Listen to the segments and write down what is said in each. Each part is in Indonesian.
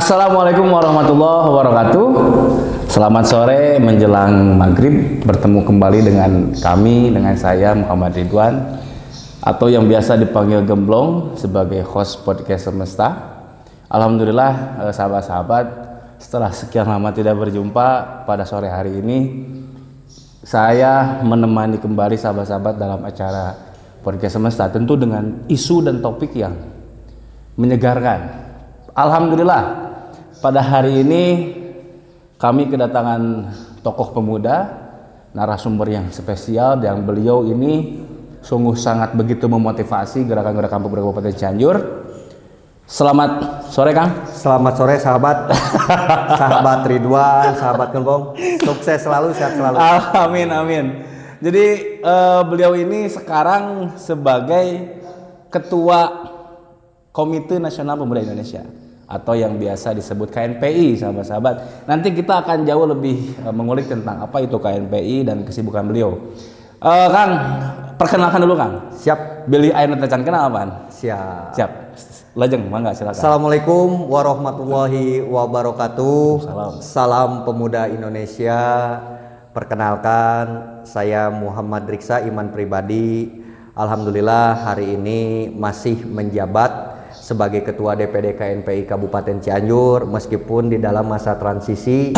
Assalamualaikum warahmatullahi wabarakatuh. Selamat sore menjelang maghrib, bertemu kembali dengan kami, dengan saya Muhammad Ridwan, atau yang biasa dipanggil Gemblong sebagai host podcast Semesta. Alhamdulillah sahabat-sahabat, setelah sekian lama tidak berjumpa, pada sore hari ini saya menemani kembali sahabat-sahabat dalam acara podcast Semesta, tentu dengan isu dan topik yang menyegarkan. Alhamdulillah pada hari ini kami kedatangan tokoh pemuda, narasumber yang spesial, yang beliau ini sungguh sangat begitu memotivasi gerakan-gerakan pemuda Kabupaten Cianjur. Selamat sore Kang. Selamat sore sahabat, sahabat Ridwan, sahabat Gembong. Sukses selalu, sehat selalu. Amin amin. Jadi beliau ini sekarang sebagai Ketua Komite Nasional Pemuda Indonesia, atau yang biasa disebut KNPI, sahabat-sahabat. Nanti kita akan jauh lebih mengulik tentang apa itu KNPI dan kesibukan beliau. Kang, perkenalkan dulu Kang. Siap. Billy Ainu Tacan, kenal apaan? Siap. Siap. Lajeng, mangga silakan. Assalamualaikum warahmatullahi wabarakatuh. Salam Pemuda Indonesia. Perkenalkan, saya Muhammad Riksa, iman pribadi. Alhamdulillah hari ini masih menjabat sebagai Ketua DPD KNPI Kabupaten Cianjur, meskipun di dalam masa transisi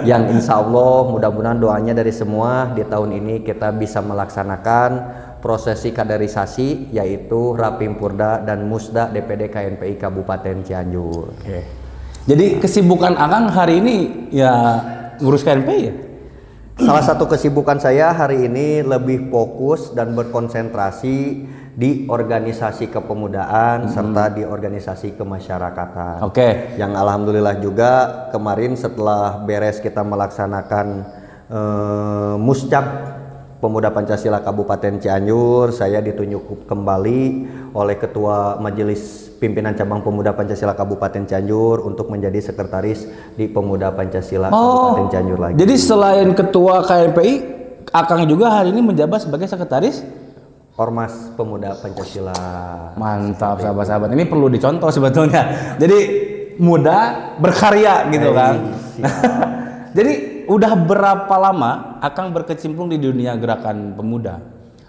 yang insya Allah mudah-mudahan doanya dari semua di tahun ini kita bisa melaksanakan prosesi kaderisasi, yaitu Rapimpurda dan Musda DPD KNPI Kabupaten Cianjur. Oke. Jadi kesibukan Akang hari ini ya ngurus KNPI ya? Salah satu kesibukan saya hari ini lebih fokus dan berkonsentrasi di organisasi kepemudaan serta di organisasi kemasyarakatan. Oke. Yang alhamdulillah juga kemarin setelah beres kita melaksanakan Muscak Pemuda Pancasila Kabupaten Cianjur, saya ditunjuk kembali oleh Ketua Majelis Pimpinan Cabang Pemuda Pancasila Kabupaten Cianjur untuk menjadi sekretaris di Pemuda Pancasila Kabupaten Cianjur lagi. Jadi selain Ketua KNPI, Akang juga hari ini menjabat sebagai sekretaris Ormas Pemuda Pancasila. Mantap sahabat-sahabat, ini perlu dicontoh sebetulnya. Jadi muda berkarya gitu kan. Jadi udah berapa lama Akang berkecimpung di dunia gerakan pemuda?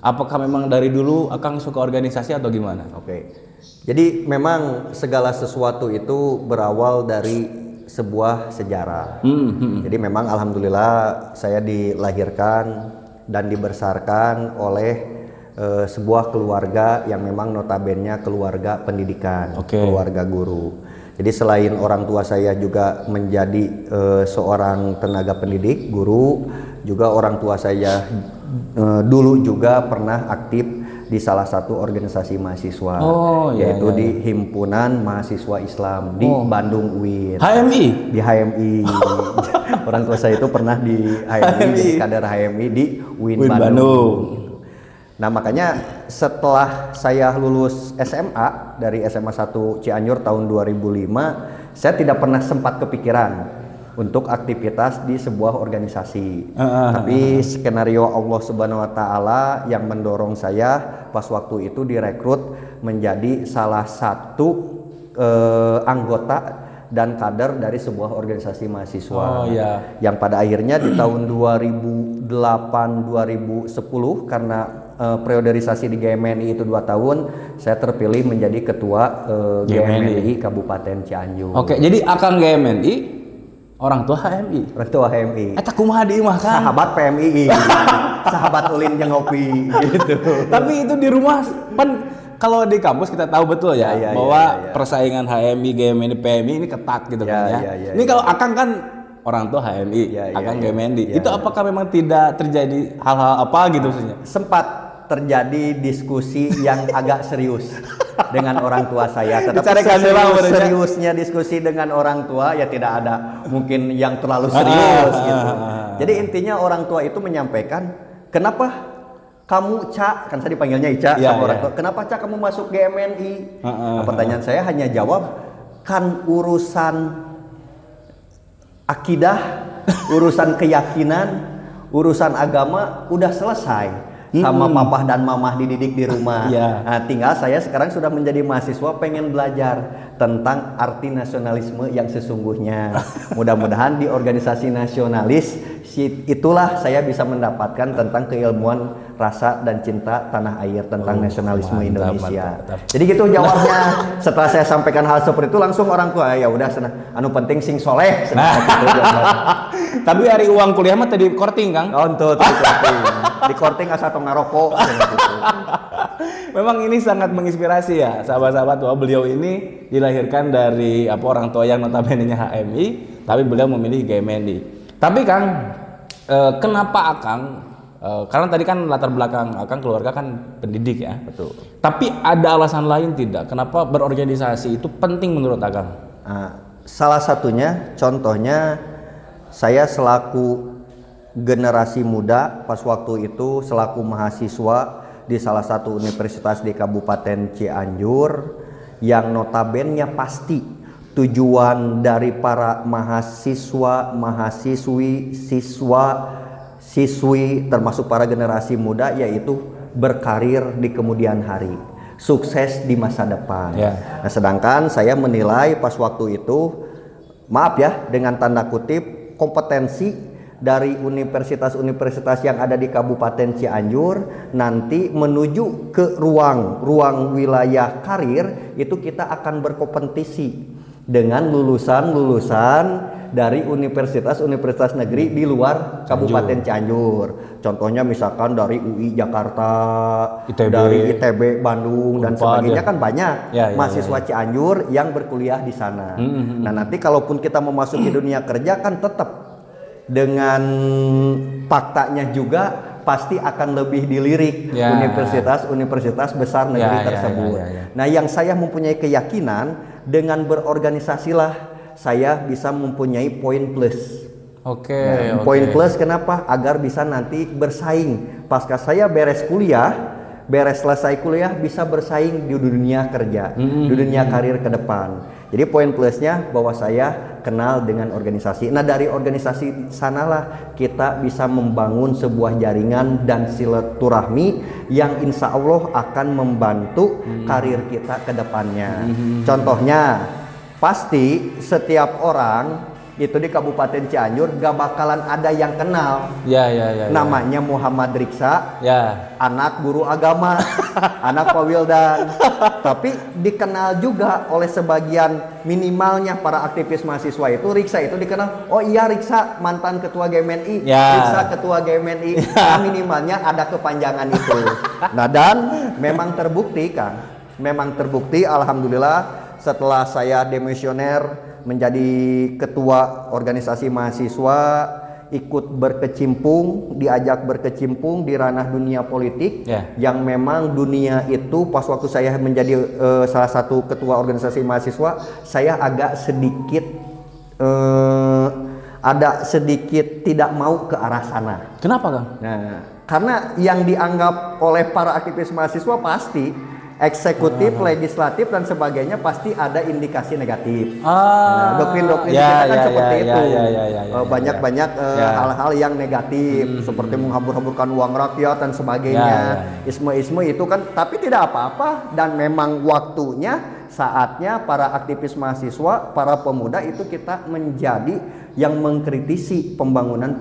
Apakah memang dari dulu Akang suka organisasi atau gimana? Oke. Jadi memang segala sesuatu itu berawal dari sebuah sejarah. Jadi memang alhamdulillah saya dilahirkan dan dibesarkan oleh sebuah keluarga yang memang notabene keluarga pendidikan, keluarga guru. Jadi selain orang tua saya juga menjadi seorang tenaga pendidik, guru, juga orang tua saya dulu juga pernah aktif di salah satu organisasi mahasiswa, yaitu di Himpunan Mahasiswa Islam di Bandung UIN. HMI? Di HMI. Orang tua saya itu pernah di HMI, jadi kader HMI di UIN Bandung. Nah makanya setelah saya lulus SMA dari SMA 1 Cianjur tahun 2005, saya tidak pernah sempat kepikiran untuk aktivitas di sebuah organisasi. Tapi skenario Allah Subhanahu wa Ta'ala yang mendorong saya pas waktu itu direkrut menjadi salah satu anggota dan kader dari sebuah organisasi mahasiswa. Yang pada akhirnya di tahun 2008-2010 karena priorisasi di GMNI itu 2 tahun, saya terpilih menjadi ketua GMNI Kabupaten Cianjur. Oke, jadi Akang GMNI, orang tua HMI. Orang tua HMI. Eta kumaha di imah kan? Sahabat PMI. Sahabat ulin jeung ngopi gitu. Tapi itu di rumah kan kalau di kampus kita tahu betul ya, bahwa persaingan HMI, GMNI, PMI ini ketat gitu kan ya. Ini kalau Akang kan orang tua HMI, Akang GMNI. Itu apakah memang tidak terjadi hal-hal apa gitu maksudnya? Sempat terjadi diskusi yang agak serius dengan orang tua saya. Tetapi seriusnya diskusi dengan orang tua ya tidak ada mungkin yang terlalu serius gitu. Jadi intinya orang tua itu menyampaikan, kenapa kamu Ca, kan saya dipanggilnya Ica sama orang tua, kenapa Ca kamu masuk GMNI? Pertanyaan saya hanya jawab, kan urusan akidah, urusan keyakinan, urusan agama udah selesai. sama papah dan mamah dididik di rumah. Iya. Nah, tinggal saya sekarang sudah menjadi mahasiswa pengen belajar tentang arti nasionalisme yang sesungguhnya. Mudah-mudahan di organisasi nasionalis itulah saya bisa mendapatkan tentang keilmuan rasa dan cinta tanah air tentang nasionalisme Indonesia. Mantap. Jadi gitu jawabnya. Setelah saya sampaikan hal seperti itu langsung orang tua ya udah anu penting sing soleh. Gitu, Tapi hari uang kuliah mah tadi korting Kang. Oh, di korting. Di korting asal tong ngarokok. Memang ini sangat menginspirasi ya sahabat-sahabat, bahwa beliau ini dilahirkan dari orang tua yang notabene-nya HMI, tapi beliau memilih GMNI. Tapi Kang, kenapa Akang? Karena tadi kan latar belakang Akang keluarga kan pendidik ya. Betul. Tapi ada alasan lain tidak? Kenapa berorganisasi itu penting menurut Akang? Salah satunya, contohnya saya selaku generasi muda pas waktu itu selaku mahasiswa di salah satu universitas di Kabupaten Cianjur yang notabene pasti tujuan dari para mahasiswa, mahasiswi, siswi termasuk para generasi muda yaitu berkarir di kemudian hari, sukses di masa depan. Nah, sedangkan saya menilai pas waktu itu, maaf ya dengan tanda kutip, kompetensi dari universitas-universitas yang ada di Kabupaten Cianjur nanti menuju ke ruang wilayah karir itu kita akan berkompetisi dengan lulusan dari universitas-universitas negeri di luar Kabupaten Cianjur. Contohnya misalkan dari UI Jakarta, dari ITB Bandung dan sebagainya kan banyak mahasiswa Cianjur yang berkuliah di sana. Nah, nanti kalaupun kita memasuki dunia kerja kan tetap dengan faktanya juga pasti akan lebih dilirik universitas-universitas besar negeri tersebut. Nah, yang saya mempunyai keyakinan dengan berorganisasilah saya bisa mempunyai poin plus. Poin plus kenapa? Agar bisa nanti bersaing pasca saya beres selesai kuliah bisa bersaing di dunia kerja, di dunia karir ke depan. Jadi poin plusnya bahwa saya kenal dengan organisasi. Nah, dari organisasi sanalah kita bisa membangun sebuah jaringan dan silaturahmi yang insya Allah akan membantu karir kita ke depannya. Contohnya, pasti setiap orang itu di Kabupaten Cianjur gak bakalan ada yang kenal. Namanya Muhammad Riksa, anak guru agama, anak Pak Wildan. Tapi dikenal juga oleh sebagian minimalnya para aktivis mahasiswa itu. Riksa itu dikenal, oh iya Riksa mantan ketua GMNI, Riksa ketua GMNI. Nah, minimalnya ada kepanjangan itu. Nah, dan memang terbukti kan, alhamdulillah setelah saya demisioner menjadi ketua organisasi mahasiswa, ikut diajak berkecimpung di ranah dunia politik, yang memang dunia itu pas waktu saya menjadi salah satu ketua organisasi mahasiswa, saya agak sedikit tidak mau ke arah sana. Kenapa Kang? Nah, karena yang dianggap oleh para aktivis mahasiswa pasti eksekutif, legislatif dan sebagainya pasti ada indikasi negatif. Doktrin-doktrin kita kan seperti itu. Banyak hal-hal yang negatif seperti menghambur-hamburkan uang rakyat dan sebagainya. Isme-isme itu kan, tapi tidak apa-apa dan memang waktunya, saatnya para aktivis mahasiswa, para pemuda itu kita menjadi yang mengkritisi pembangunan.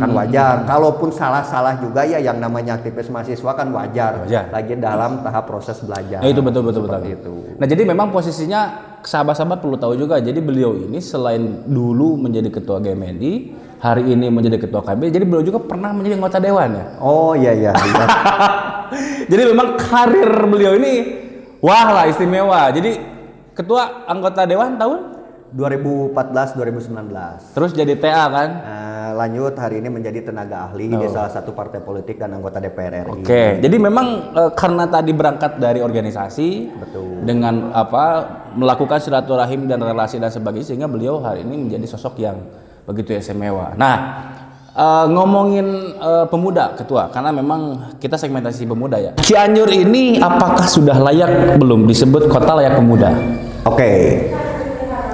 Kan wajar. Kalaupun salah-salah juga ya, yang namanya aktivis mahasiswa kan wajar. Lagi dalam tahap proses belajar. Itu betul. Itu. Nah, jadi memang posisinya sahabat-sahabat perlu tahu juga. Jadi beliau ini selain dulu menjadi ketua GMNI, hari ini menjadi ketua KB, jadi beliau juga pernah menjadi anggota dewan ya. Oh iya. Jadi memang karir beliau ini wah lah istimewa. Jadi ketua anggota dewan tahun 2014-2019. Terus jadi TA kan? Lanjut hari ini menjadi tenaga ahli di salah satu partai politik dan anggota DPR RI. Jadi memang karena tadi berangkat dari organisasi, dengan melakukan silaturahim dan relasi dan sebagainya, sehingga beliau hari ini menjadi sosok yang begitu istimewa. Nah, ngomongin pemuda ketua, karena memang kita segmentasi pemuda ya. Cianjur ini apakah sudah layak belum disebut kota layak pemuda?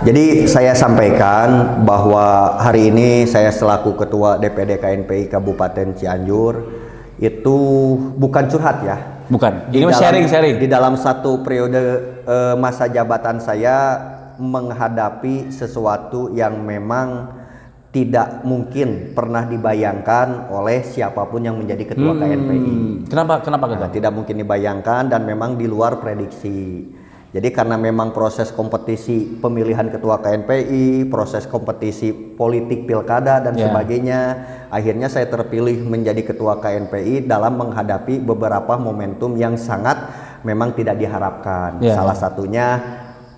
Jadi saya sampaikan bahwa hari ini saya selaku Ketua DPD KNPI Kabupaten Cianjur itu bukan curhat ya. Bukan. Ini sharing-sharing. Di dalam satu periode masa jabatan saya menghadapi sesuatu yang memang tidak mungkin pernah dibayangkan oleh siapapun yang menjadi ketua KNPI. Kenapa Tidak mungkin dibayangkan dan memang di luar prediksi. Jadi karena memang proses kompetisi pemilihan ketua KNPI, proses kompetisi politik pilkada dan sebagainya, akhirnya saya terpilih menjadi ketua KNPI dalam menghadapi beberapa momentum yang sangat memang tidak diharapkan. Salah satunya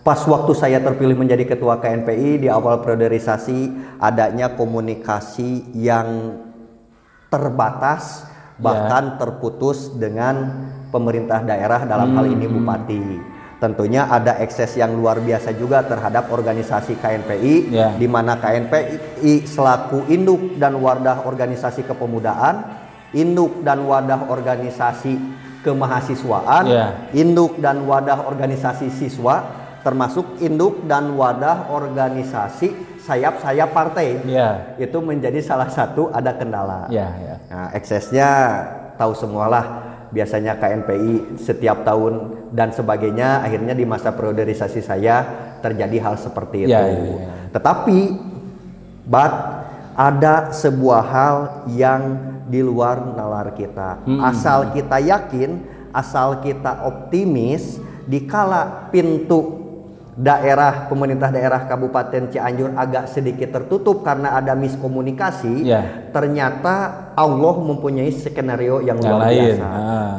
pas waktu saya terpilih menjadi ketua KNPI di awal priorisasi, adanya komunikasi yang terbatas bahkan terputus dengan pemerintah daerah, dalam hal ini bupati. Tentunya ada ekses yang luar biasa juga terhadap organisasi KNPI, di mana KNPI selaku induk dan wadah organisasi kepemudaan, induk dan wadah organisasi kemahasiswaan, induk dan wadah organisasi siswa, termasuk induk dan wadah organisasi sayap-sayap partai. Itu menjadi salah satu ada kendala. Nah, eksesnya tahu semualah. Biasanya KNPI setiap tahun dan sebagainya, akhirnya di masa priorisasi saya terjadi hal seperti itu. Tetapi ada sebuah hal yang di luar nalar kita. Asal kita yakin, asal kita optimis, dikala pintu daerah pemerintah daerah Kabupaten Cianjur agak sedikit tertutup karena ada miskomunikasi, ternyata Allah mempunyai skenario yang luar biasa.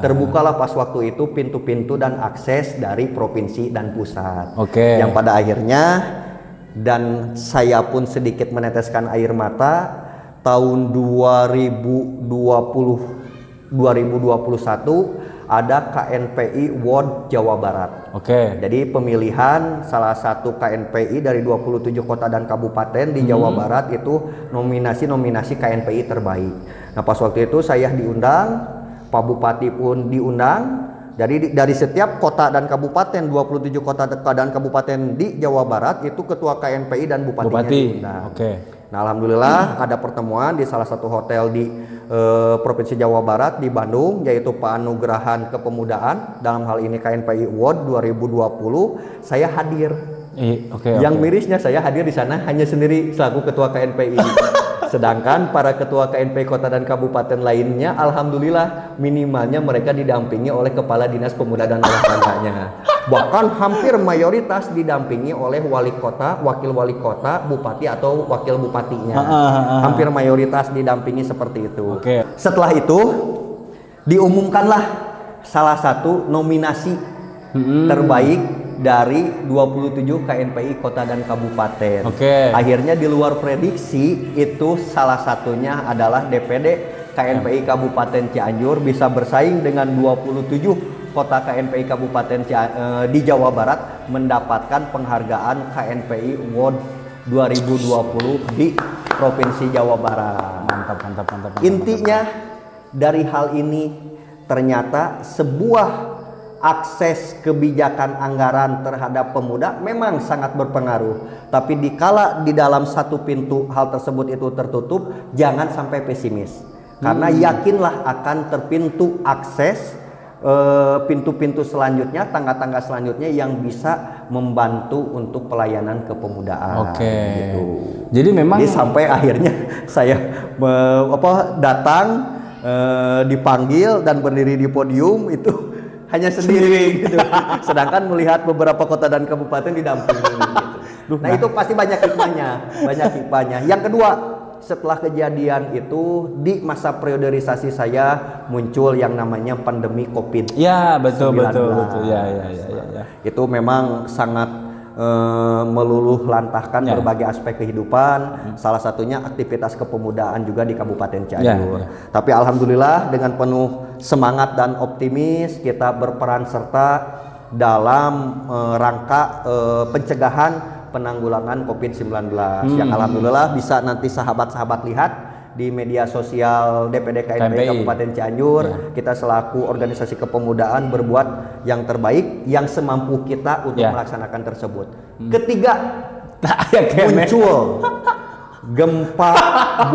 Terbukalah pas waktu itu pintu-pintu dan akses dari provinsi dan pusat, yang pada akhirnya, dan saya pun sedikit meneteskan air mata, tahun 2021 ada KNPI World Jawa Barat. Jadi pemilihan salah satu KNPI dari 27 kota dan kabupaten di Jawa Barat itu nominasi KNPI terbaik. Nah, pas waktu itu saya diundang, Pak Bupati pun diundang. Jadi dari setiap kota dan kabupaten, 27 kota dan kabupaten di Jawa Barat itu ketua KNPI dan bupatinya diundang. Nah, alhamdulillah ada pertemuan di salah satu hotel di Provinsi Jawa Barat di Bandung, yaitu Penganugerahan Kepemudaan, dalam hal ini KNPI Award 2020. Saya hadir. Yang mirisnya saya hadir di sana hanya sendiri selaku ketua KNPI. Sedangkan para ketua KNPI kota dan kabupaten lainnya, alhamdulillah minimalnya mereka didampingi oleh kepala dinas pemuda dan olahraganya. Bahkan hampir mayoritas didampingi oleh wali kota, wakil wali kota, bupati atau wakil bupatinya. Hampir mayoritas didampingi seperti itu. Setelah itu diumumkanlah salah satu nominasi terbaik dari 27 KNPI kota dan kabupaten. Akhirnya di luar prediksi itu, salah satunya adalah DPD KNPI Kabupaten Cianjur bisa bersaing dengan 27 kota KNPI Kabupaten di Jawa Barat mendapatkan penghargaan KNPI Award 2020 di Provinsi Jawa Barat. Mantap. Intinya dari hal ini ternyata sebuah akses kebijakan anggaran terhadap pemuda memang sangat berpengaruh. Tapi dikala di dalam satu pintu hal tersebut itu tertutup, jangan sampai pesimis. Karena yakinlah akan terpintu akses pintu-pintu selanjutnya, tangga-tangga selanjutnya yang bisa membantu untuk pelayanan kepemudaan. Gitu. Jadi memang sampai akhirnya saya datang, dipanggil dan berdiri di podium itu hanya sendiri gitu. Sedangkan melihat beberapa kota dan kabupaten didampingi gitu. Nah, itu pasti banyak hikmahnya. Yang kedua, setelah kejadian itu di masa priorisasi saya muncul yang namanya pandemi COVID. Betul. Itu memang sangat meluluh lantahkan berbagai aspek kehidupan, salah satunya aktivitas kepemudaan juga di Kabupaten Cianjur. Tapi alhamdulillah dengan penuh semangat dan optimis kita berperan serta dalam rangka pencegahan penanggulangan COVID-19 yang alhamdulillah bisa nanti sahabat-sahabat lihat di media sosial DPD KNPI Kabupaten Cianjur. Kita selaku organisasi kepemudaan berbuat yang terbaik yang semampu kita untuk melaksanakan tersebut. Ketiga, muncul Gempa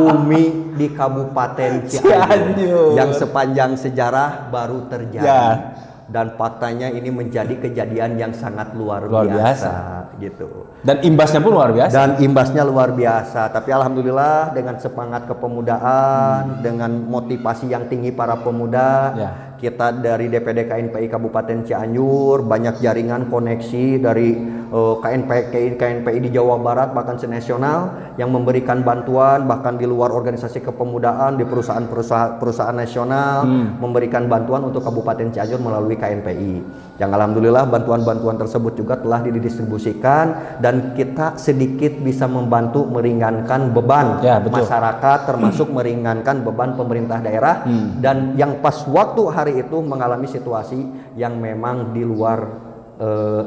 bumi di Kabupaten Cianjur yang sepanjang sejarah baru terjadi. Ya. Dan faktanya ini menjadi kejadian yang sangat luar biasa gitu. Dan imbasnya pun luar biasa. Dan imbasnya luar biasa. Tapi alhamdulillah dengan semangat kepemudaan, dengan motivasi yang tinggi para pemuda, kita dari DPD KNPI Kabupaten Cianjur banyak jaringan koneksi dari KNPI di Jawa Barat bahkan senasional yang memberikan bantuan bahkan di luar organisasi kepemudaan di perusahaan nasional memberikan bantuan untuk Kabupaten Cianjur melalui KNPI. Yang alhamdulillah bantuan-bantuan tersebut juga telah didistribusikan dan kita sedikit bisa membantu meringankan beban masyarakat termasuk meringankan beban pemerintah daerah dan yang pas waktu hari itu mengalami situasi yang memang di luar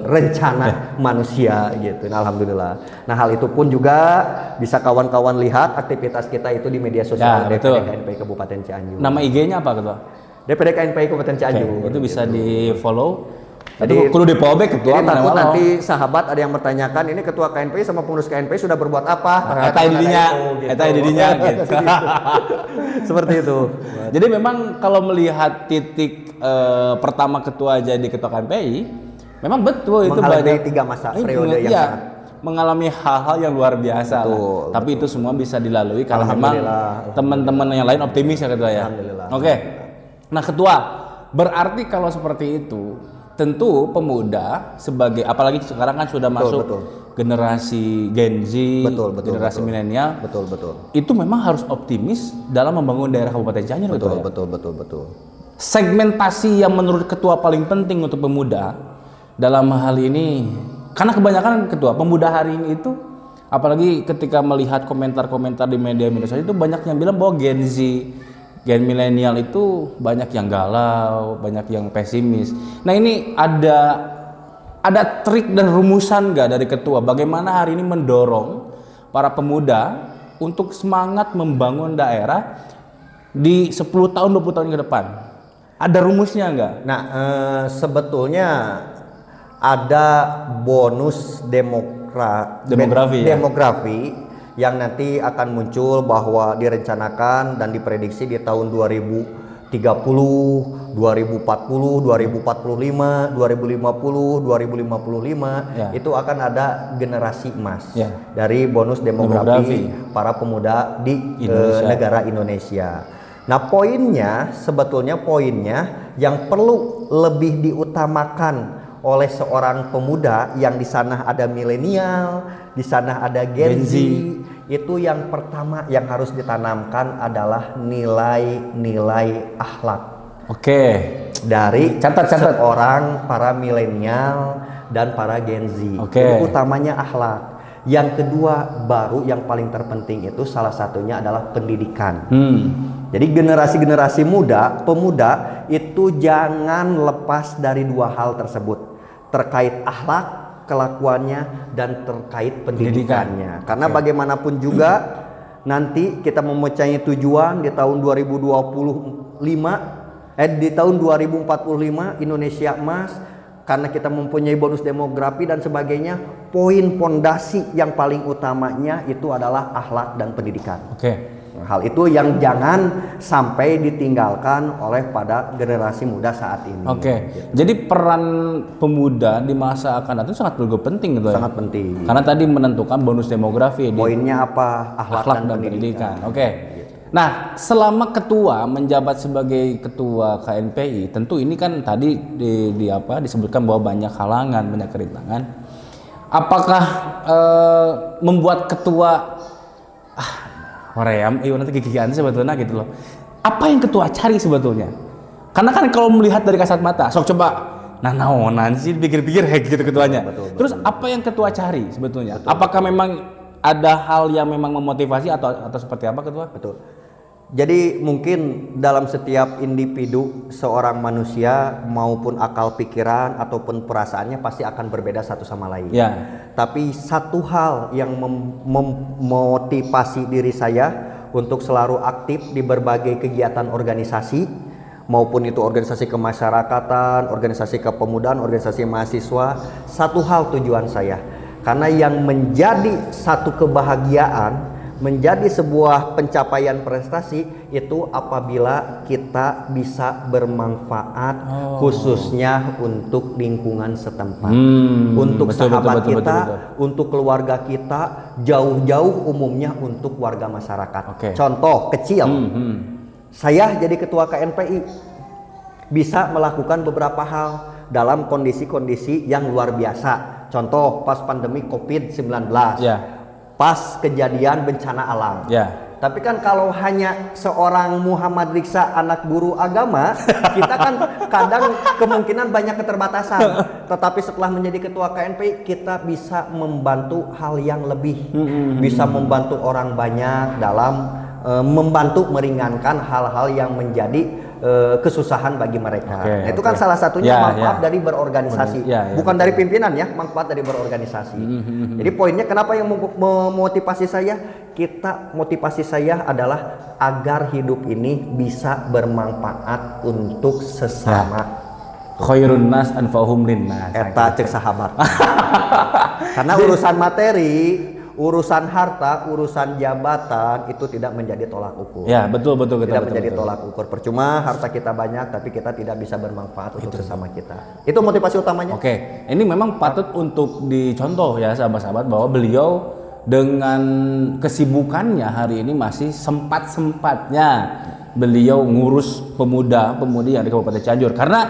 rencana manusia gitu. Nah, alhamdulillah. Nah, hal itu pun juga bisa kawan-kawan lihat aktivitas kita itu di media sosial DPD KNPI Kabupaten Cianjur. Nama IG-nya apa, Ketua? DPD KNPI Kabupaten Cianjur. Itu bisa di-follow. Jadi kudu dipobek ketua takut nanti sahabat ada yang bertanyakan ini ketua KNPI sama pengurus KNPI sudah berbuat apa? Eta didinya gitu. Seperti itu. Jadi memang kalau melihat titik pertama ketua jadi ketua KNPI, memang betul itu banyak 3 masa periode yang sangat mengalami hal-hal yang luar biasa. Tapi itu semua bisa dilalui karena memang teman-teman yang lain optimis ya ketua ya. Oke. Nah ketua, berarti kalau seperti itu tentu pemuda sebagai apalagi sekarang kan sudah masuk generasi Gen Z, generasi milenial, itu memang harus optimis dalam membangun daerah Kabupaten Cianjur. Betul. Segmentasi yang menurut ketua paling penting untuk pemuda dalam hal ini, karena kebanyakan ketua pemuda hari ini itu, apalagi ketika melihat komentar-komentar di media sosial itu banyak yang bilang bahwa Gen Z, Gen milenial itu banyak yang galau, banyak yang pesimis. Nah ini ada trik dan rumusan nggak dari ketua? Bagaimana hari ini mendorong para pemuda untuk semangat membangun daerah di 10 tahun, 20 tahun ke depan? Ada rumusnya nggak? Nah sebetulnya ada bonus demografi yang nanti akan muncul bahwa direncanakan dan diprediksi di tahun 2030, 2040, 2045, 2050, 2055 itu akan ada generasi emas dari bonus demografi para pemuda di negara Indonesia. Nah sebetulnya poinnya yang perlu lebih diutamakan oleh seorang pemuda yang di sana ada milenial, di sana ada Gen Z, itu yang pertama yang harus ditanamkan adalah nilai-nilai akhlak. Dari seorang para milenial dan para Gen Z. Jadi utamanya akhlak. Yang kedua baru yang paling terpenting itu salah satunya adalah pendidikan. Jadi generasi-generasi pemuda itu jangan lepas dari 2 hal tersebut. Terkait akhlak, kelakuannya, dan terkait pendidikannya. Karena bagaimanapun juga nanti kita mempunyai tujuan di tahun 2025, di tahun 2045 Indonesia emas. Karena kita mempunyai bonus demografi dan sebagainya, poin pondasi yang paling utamanya itu adalah akhlak dan pendidikan. Hal itu yang jangan sampai ditinggalkan oleh pada generasi muda saat ini. Jadi peran pemuda di masa akan datang sangat penting gitu ya. Sangat penting. Karena tadi menentukan bonus demografi. Poinnya apa? Akhlak dan pendidikan. Nah, selama ketua menjabat sebagai ketua KNPI, tentu ini kan tadi disebutkan bahwa banyak halangan, banyak kerintangan. Apakah membuat ketua nanti gigian sebetulnya gitu loh. Apa yang ketua cari sebetulnya? Karena kan kalau melihat dari kasat mata, sok coba naonan sih pikir-pikir gitu ketuanya. Terus apa yang ketua cari sebetulnya? Apakah memang ada hal yang memang memotivasi atau seperti apa ketua? Jadi mungkin dalam setiap individu seorang manusia maupun akal pikiran ataupun perasaannya pasti akan berbeda satu sama lain. Tapi satu hal yang memotivasi diri saya untuk selalu aktif di berbagai kegiatan organisasi, maupun itu organisasi kemasyarakatan, organisasi kepemudaan, organisasi mahasiswa, satu hal tujuan saya. Karena yang menjadi satu kebahagiaan menjadi sebuah pencapaian prestasi itu apabila kita bisa bermanfaat khususnya untuk lingkungan setempat, untuk sahabat kita, untuk keluarga kita, jauh-jauh umumnya untuk warga masyarakat. Contoh kecil, saya jadi ketua KNPI bisa melakukan beberapa hal dalam kondisi-kondisi yang luar biasa. Contoh pas pandemi COVID-19, pas kejadian bencana alam. Tapi kan kalau hanya seorang Muhammad Riksa anak guru agama, kita kan kadang kemungkinan banyak keterbatasan. Tetapi setelah menjadi ketua KNPI, kita bisa membantu hal yang lebih, bisa membantu orang banyak dalam membantu meringankan hal-hal yang menjadi kesusahan bagi mereka. Nah, itu kan salah satunya manfaat dari berorganisasi, bukan dari pimpinan ya, manfaat dari berorganisasi. Jadi poinnya kenapa yang memotivasi saya? Motivasi saya adalah agar hidup ini bisa bermanfaat untuk sesama. Khairun nas anfa'uhum linnas. Eta cek sahabat. Karena urusan materi, urusan harta, urusan jabatan itu tidak menjadi tolak ukur. Ya, betul tidak menjadi tolak ukur. Percuma harta kita banyak tapi kita tidak bisa bermanfaat untuk sesama kita. Itu motivasi utamanya. Ini memang patut untuk dicontoh ya sahabat-sahabat, bahwa beliau dengan kesibukannya hari ini masih sempat-sempatnya beliau ngurus pemuda-pemudi yang di Kabupaten Cianjur. Karena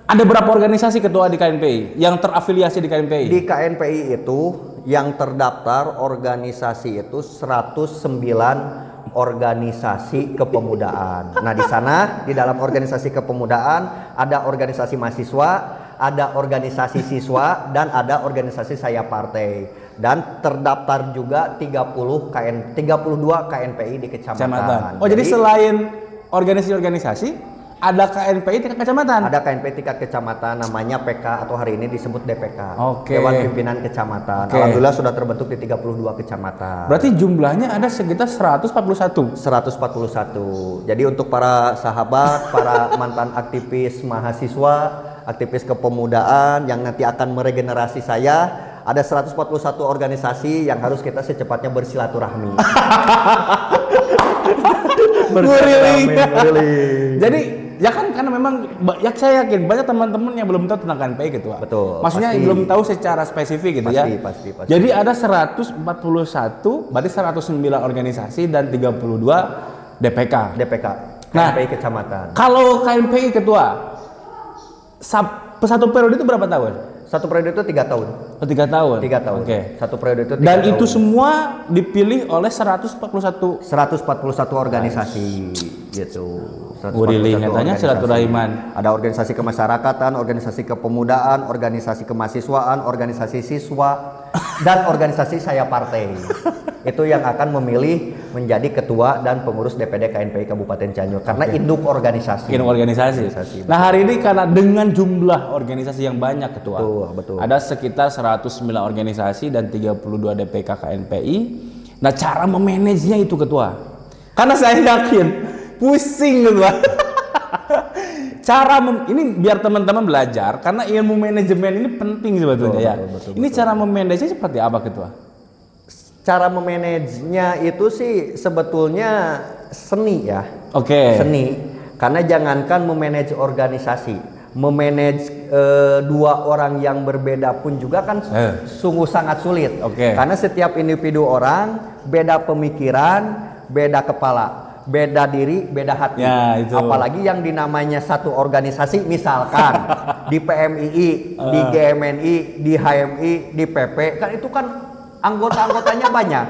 ada berapa organisasi ketua di KNPI yang terafiliasi di KNPI? Di KNPI itu yang terdaftar organisasi itu 109 organisasi kepemudaan. Nah, di sana di dalam organisasi kepemudaan ada organisasi mahasiswa, ada organisasi siswa, dan ada organisasi saya partai. Dan terdaftar juga 32 KNPI di kecamatan. Jadi selain organisasi-organisasi, ada KNPI tingkat kecamatan? Ada KNPI tingkat kecamatan, namanya PK atau hari ini disebut DPK. Dewan Pimpinan Kecamatan. Alhamdulillah sudah terbentuk di 32 kecamatan. Berarti jumlahnya ada sekitar 141? 141. Jadi untuk para sahabat, para mantan aktivis mahasiswa, aktivis kepemudaan yang nanti akan meregenerasi saya, ada 141 organisasi yang harus kita secepatnya bersilaturahmi. Jadi ya kan, karena memang ya saya yakin banyak teman-teman yang belum tahu tentang KNPI gitu. Betul. Maksudnya belum tahu secara spesifik gitu. Pasti. Jadi ada 141, berarti 109 organisasi dan 32 DPK. KNPI kecamatan. Kalau KNPI ketua satu periode itu berapa tahun? Satu periode itu 3 tahun. 3 tahun? 3 tahun. Satu periode itu 3 tahun. Dan itu semua dipilih oleh 141 organisasi gitu. Katanya silaturahiman. Ada organisasi kemasyarakatan, organisasi kepemudaan, organisasi kemahasiswaan, organisasi siswa, dan organisasi saya partai. Itu yang akan memilih menjadi ketua dan pengurus DPD KNPI Kabupaten Cianjur karena induk organisasi. Nah, hari ini karena dengan jumlah organisasi yang banyak ketua. Betul. Ada sekitar 109 organisasi dan 32 DPK KNPI. Nah, cara memanajenya itu ketua. Karena saya yakin pusing ketua. Ini biar teman-teman belajar karena ilmu manajemen ini penting sebetulnya. Betul. Ini cara memanajenya seperti apa ketua? Cara memanajenya itu sih sebetulnya seni ya. Seni. Karena jangankan memanage organisasi, memanage dua orang yang berbeda pun juga kan sungguh sangat sulit. Karena setiap individu orang beda pemikiran, beda kepala, beda diri, beda hati. Apalagi yang dinamanya satu organisasi, misalkan di PMII, di GMNI, di HMI, di PP, kan itu kan anggota-anggotanya banyak.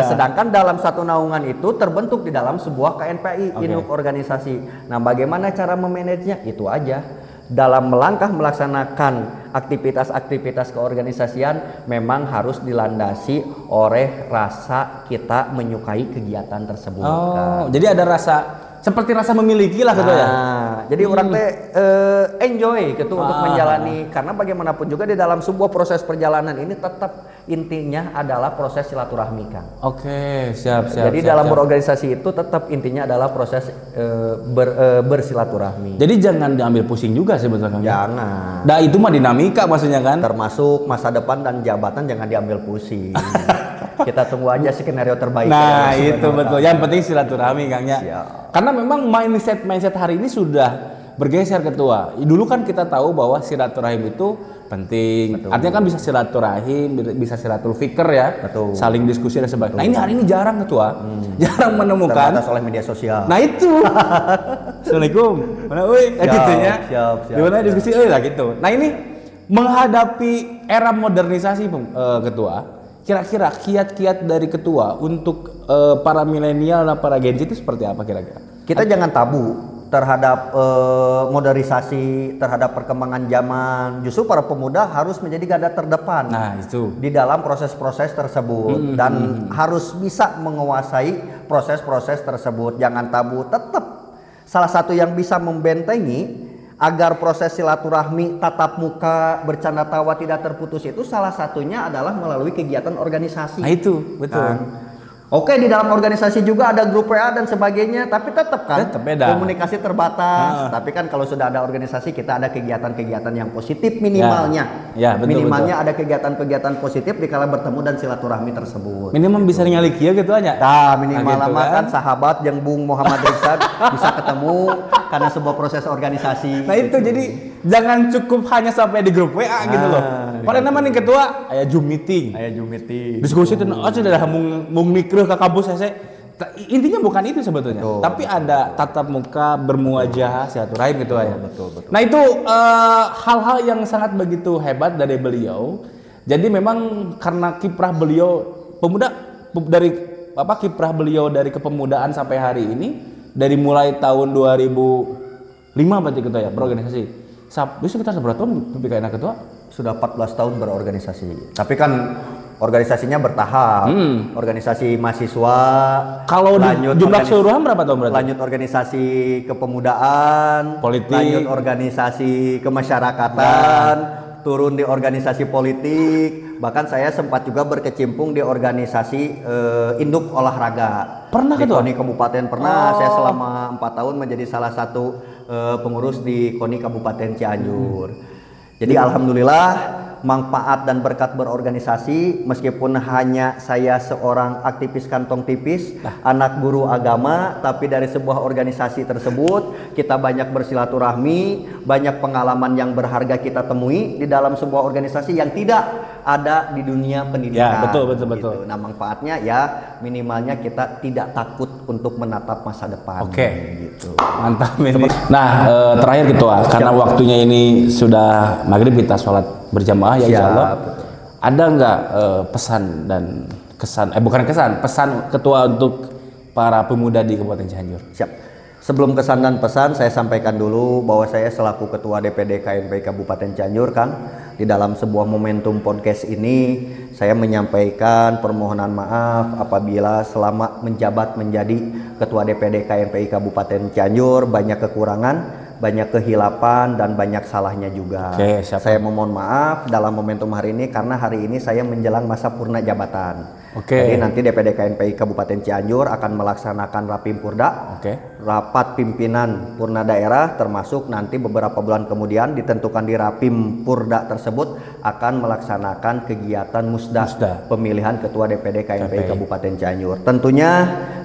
Sedangkan dalam satu naungan itu terbentuk di dalam sebuah KNPI, induk organisasi. Nah, bagaimana cara memanajenya? Itu aja. Dalam melangkah melaksanakan aktivitas-aktivitas keorganisasian memang harus dilandasi oleh rasa kita menyukai kegiatan tersebut. Jadi ada rasa seperti rasa memiliki lah gitu ya. Jadi orang teh enjoy gitu untuk menjalani, karena bagaimanapun juga di dalam sebuah proses perjalanan ini tetap intinya adalah proses silaturahmi kan. Siap. Jadi dalam berorganisasi itu tetap intinya adalah proses bersilaturahmi. Jadi jangan diambil pusing juga sebetulnya. Jangan. Nah, itu mah dinamika maksudnya kan. Termasuk masa depan dan jabatan jangan diambil pusing. Kita tunggu aja skenario terbaik. Nah, itu betul. Yang penting silaturahmi, Kangnya. Siap. Karena memang mindset hari ini sudah bergeser, Ketua. Dulu kan kita tahu bahwa silaturahim itu penting. Betul. Artinya kan bisa silaturahim, bisa silatul fikr ya. Betul. Saling diskusi dan sebagainya. Nah, ini hari ini jarang, Ketua. Jarang menemukan. Terbatas oleh media sosial. Nah, itu. Assalamualaikum. Mana euy? Gitunya. Siap. Gimana diskusi lah gitu. Nah, ini menghadapi era modernisasi, Ketua. Kira-kira kiat-kiat dari Ketua untuk para milenial dan para Gen Z itu seperti apa kira-kira? Kita jangan tabu terhadap modernisasi, terhadap perkembangan zaman. Justru para pemuda harus menjadi garda terdepan. Nah, itu. Di dalam proses-proses tersebut dan harus bisa menguasai proses-proses tersebut. Jangan tabu, tetap salah satu yang bisa membentengi agar proses silaturahmi, tatap muka, bercanda tawa tidak terputus itu salah satunya adalah melalui kegiatan organisasi. Nah, itu betul. Kan? Oke, di dalam organisasi juga ada grup WA dan sebagainya, tapi tetap kan beda. Komunikasi terbatas. Tapi kan kalau sudah ada organisasi, kita ada kegiatan-kegiatan yang positif minimalnya. Ya, betul, minimalnya ada kegiatan-kegiatan positif di kala bertemu dan silaturahmi tersebut. Minimum bisa nyali kieu gitu aja. Nah, minimal gitu lama kan sahabat yang Bung Muhammad Rizad bisa ketemu karena sebuah proses organisasi. Nah, itu jadi jangan cukup hanya sampai di grup WA gitu loh. Pada nama nih Ketua, aya Zoom meeting. Diskusi itu sudah mung mikreuh ke kampus saya. Intinya bukan itu sebetulnya. Betul. Tapi ada tatap muka, bermuajah, silaturahim gitu ya. Betul. Nah, itu hal-hal yang sangat begitu hebat dari beliau. Jadi memang karena kiprah beliau pemuda dari kiprah beliau dari kepemudaan sampai hari ini, dari mulai tahun 2005 berarti Ketua ya berorganisasi. Bisa kita seberapa tahun PPKN Ketua? Sudah 14 tahun berorganisasi. Tapi kan organisasinya bertahap. Organisasi mahasiswa. Kalau jumlah keseluruhan berapa tahun berarti? Lanjut organisasi kepemudaan, politik, lanjut organisasi kemasyarakatan, turun di organisasi politik. Bahkan saya sempat juga berkecimpung di organisasi induk olahraga. Pernah di Ketua? KONI Kabupaten pernah. Saya selama 4 tahun menjadi salah satu pengurus di KONI Kabupaten Cianjur. Jadi alhamdulillah manfaat dan berkat berorganisasi, meskipun hanya saya seorang aktivis kantong tipis, anak guru agama, tapi dari sebuah organisasi tersebut kita banyak bersilaturahmi, banyak pengalaman yang berharga kita temui di dalam sebuah organisasi yang tidak ada di dunia pendidikan. Ya, betul. Gitu. Nah, manfaatnya ya minimalnya kita tidak takut untuk menatap masa depan. Oke. Gitu. Mantap ini. Nah, terakhir Ketua, karena waktunya ini sudah maghrib kita sholat berjamaah ya insyaallah. Ada nggak pesan dan kesan pesan Ketua untuk para pemuda di Kabupaten Cianjur? Siap. Sebelum kesan dan pesan, saya sampaikan dulu bahwa saya selaku Ketua DPD KNPI Kabupaten Cianjur kan di dalam sebuah momentum podcast ini saya menyampaikan permohonan maaf apabila selama menjabat menjadi Ketua DPD KNPI Kabupaten Cianjur banyak kekurangan, banyak kehilapan dan banyak salahnya juga. Oke, saya memohon maaf dalam momentum hari ini karena hari ini saya menjelang masa purna jabatan. Jadi nanti DPD KNPI Kabupaten Cianjur akan melaksanakan Rapimpurda, rapat pimpinan purna daerah, termasuk nanti beberapa bulan kemudian ditentukan di Rapimpurda tersebut akan melaksanakan kegiatan musda pemilihan Ketua DPD KNPI Kabupaten Cianjur. Tentunya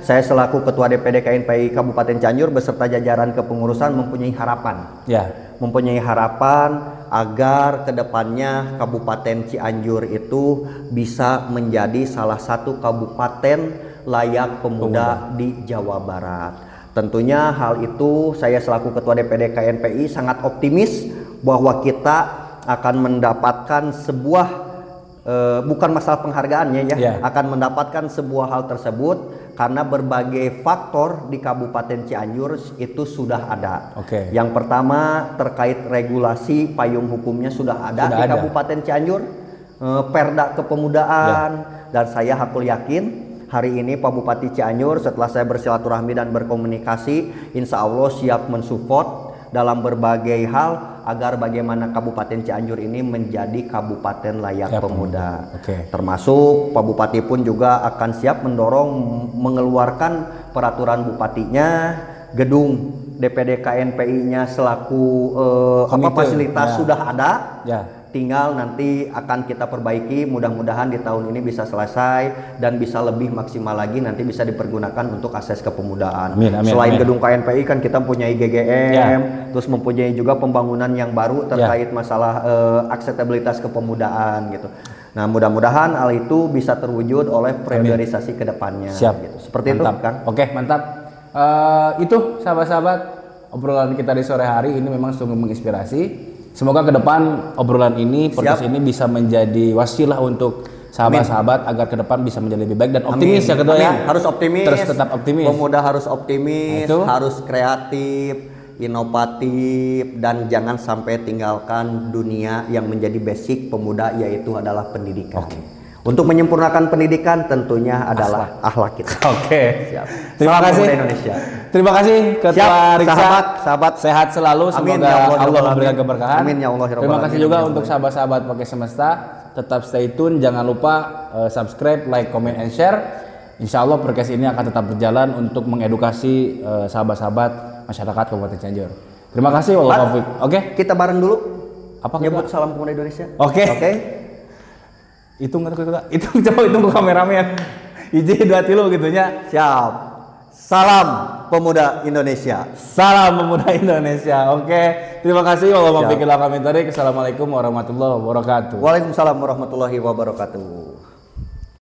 saya selaku Ketua DPD KNPI Kabupaten Cianjur beserta jajaran kepengurusan mempunyai harapan. Mempunyai harapan agar kedepannya Kabupaten Cianjur itu bisa menjadi salah satu kabupaten layak pemuda di Jawa Barat. Tentunya hal itu saya selaku Ketua DPD KNPI sangat optimis bahwa kita akan mendapatkan sebuah bukan masalah penghargaannya akan mendapatkan sebuah hal tersebut karena berbagai faktor di Kabupaten Cianjur itu sudah ada. Yang pertama terkait regulasi payung hukumnya sudah ada di Kabupaten Cianjur, Perda Kepemudaan, dan saya hakul yakin hari ini Pak Bupati Cianjur setelah saya bersilaturahmi dan berkomunikasi, insya Allah siap mensupport dalam berbagai hal agar bagaimana Kabupaten Cianjur ini menjadi kabupaten layak pemuda. Termasuk Pak Bupati pun juga akan siap mendorong mengeluarkan peraturan bupatinya, gedung DPD KNPI-nya selaku fasilitas sudah ada. tinggal nanti akan kita perbaiki, mudah-mudahan di tahun ini bisa selesai dan bisa lebih maksimal lagi, nanti bisa dipergunakan untuk akses kepemudaan. Amin, amin, selain amin. gedung KNPI kan kita mempunyai GGM, terus mempunyai juga pembangunan yang baru terkait masalah akseptabilitas kepemudaan gitu. Nah, mudah-mudahan hal itu bisa terwujud oleh priorisasi ke depannya. Siap. Gitu. Seperti mantap. itu, Kang. Oke, mantap. Itu sahabat-sahabat, obrolan kita di sore hari ini memang sungguh menginspirasi. Semoga ke depan obrolan ini, podcast ini bisa menjadi wasilah untuk sahabat-sahabat agar ke depan bisa menjadi lebih baik dan optimis ya kedua ya. Harus optimis. Terus tetap optimis. Pemuda harus optimis, harus kreatif, inovatif, dan jangan sampai tinggalkan dunia yang menjadi basic pemuda, yaitu adalah pendidikan. Untuk menyempurnakan pendidikan tentunya adalah akhlak kita. Siap. Terima kasih Indonesia. Terima kasih Ketua Riksa. Sahabat sehat selalu, semoga Allah memberikan keberkahan. Amin ya Allah. Terima kasih juga untuk sahabat-sahabat Podcast Semesta. Tetap stay tune, jangan lupa subscribe, like, comment, and share. Insya Allah podcast ini akan tetap berjalan untuk mengedukasi sahabat-sahabat masyarakat Kabupaten Cianjur. Terima kasih, wallahualam. Oke, kita bareng dulu. Apa nyebut salam pemuda Indonesia? Oke. Hitung ke kameramen. Hiji 2 3 gitunya. Siap. Salam pemuda Indonesia. Salam pemuda Indonesia. Oke. Terima kasih. Wassalamualaikum warahmatullahi wabarakatuh. Waalaikumsalam warahmatullahi wabarakatuh.